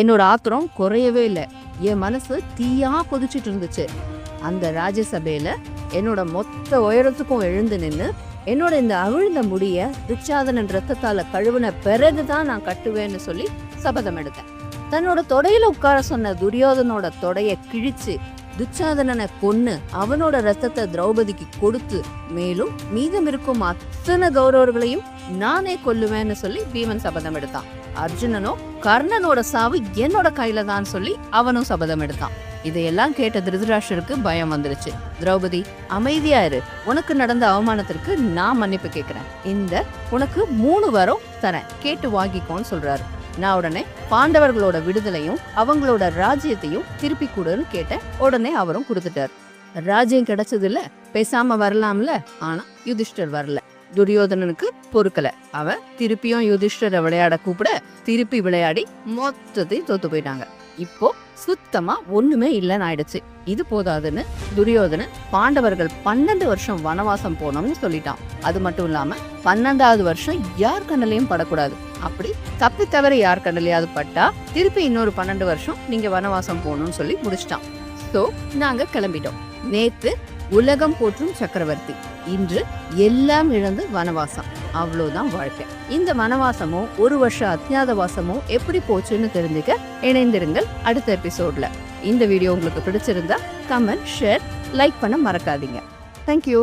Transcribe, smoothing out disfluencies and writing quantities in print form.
என்னோட ஆத்திரம் குறையவே இல்லை. என் மனசு தீயா கொதிச்சிட்டு இருந்துச்சு. அந்த ராஜ்யசபையில என்னோட மொத்த உயரத்துக்கும் எழுந்து நின்று என்னோட இந்த அவிழ்ந்த முடிய துச்சாதனன் ரத்தத்தால கழுவுன பிறகுதான் நான் கட்டுவேன்னு சொல்லி சபதம் எடுத்தேன். தன்னோட தொடையில உட்கார சொன்ன துரியோதனோட தொடைய கிழிச்சு துச்சாதனனை கொன்னு அவனோட ரத்தத்தை திரௌபதிக்கு கொடுத்து மேலும் மீதம் இருக்கும் அத்தனை கௌரவர்களையும் நானே கொல்லுவேன்னு சொல்லி பீமன் சபதம் எடுத்தான். அர்ஜுனனோ கர்ணனோட சாவு என்னோட கையில தான் சொல்லி அவனும் சபதம் எடுத்தான். இதையெல்லாம் கேட்ட திருதராஷ்டிரருக்கு பயம் வந்துருச்சு. திரௌபதி, அமைதியா இரு, உனக்கு நடந்த அவமானத்திற்கு நான் மன்னிப்பு கேட்கிறேன். உனக்கு 3 வரம் தரேன், கேட்டு வாங்கிக்கோன்னு சொல்றாரு. நான் உடனே பாண்டவர்களோட விடுதலையும் அவங்களோட ராஜ்யத்தையும் திருப்பி கொடுன்னு கேட்டேன். உடனே அவரும் கொடுத்துட்டாரு. ராஜ்யம் கிடைச்சது இல்ல, பேசாம வரலாம்ல. ஆனா யுதிஷ்டர் வரல. துரியோதனனுக்கு பொறுக்கல. அவன் திருப்பியும் யுதிஷ்டரை விளையாட கூப்பிட திருப்பி விளையாடி மொத்தத்தையும் தோத்து போயிட்டாங்க. இப்போ சுத்தமா ஒண்ணுமே இல்லைன்னு ஆயிடுச்சு. இது போதாதுன்னு துரியோதனன் பாண்டவர்கள் 12 வருஷம் வனவாசம் போனோம்னு சொல்லிட்டான். அது மட்டும் இல்லாம 12வது வருஷம் யார் கண்ணிலையும் படக்கூடாது. அப்படி தப்பி தவிர யார் கண்ணிலையாவது பட்டா திருப்பி இன்னொரு 12 வருஷம் நீங்க வனவாசம் போகணும்னு சொல்லி முடிச்சிட்டான். சோ நாங்க கிளம்பிட்டோம். நேத்து உலகம் போற்றும் சக்கரவர்த்தி, இன்று எல்லாம் இழந்து வனவாசம். அவ்வளவுதான் வாழ்க்கை. இந்த வனவாசமோ 1 வருஷ அஜ்ஞாதவாசமோ எப்படி போச்சுன்னு தெரிஞ்சுக்க இணைந்திருங்கள் அடுத்த எபிசோட்ல. இந்த வீடியோ உங்களுக்கு பிடிச்சிருந்தா கமெண்ட், ஷேர், லைக் பண்ண மறக்காதீங்க. தேங்க்யூ.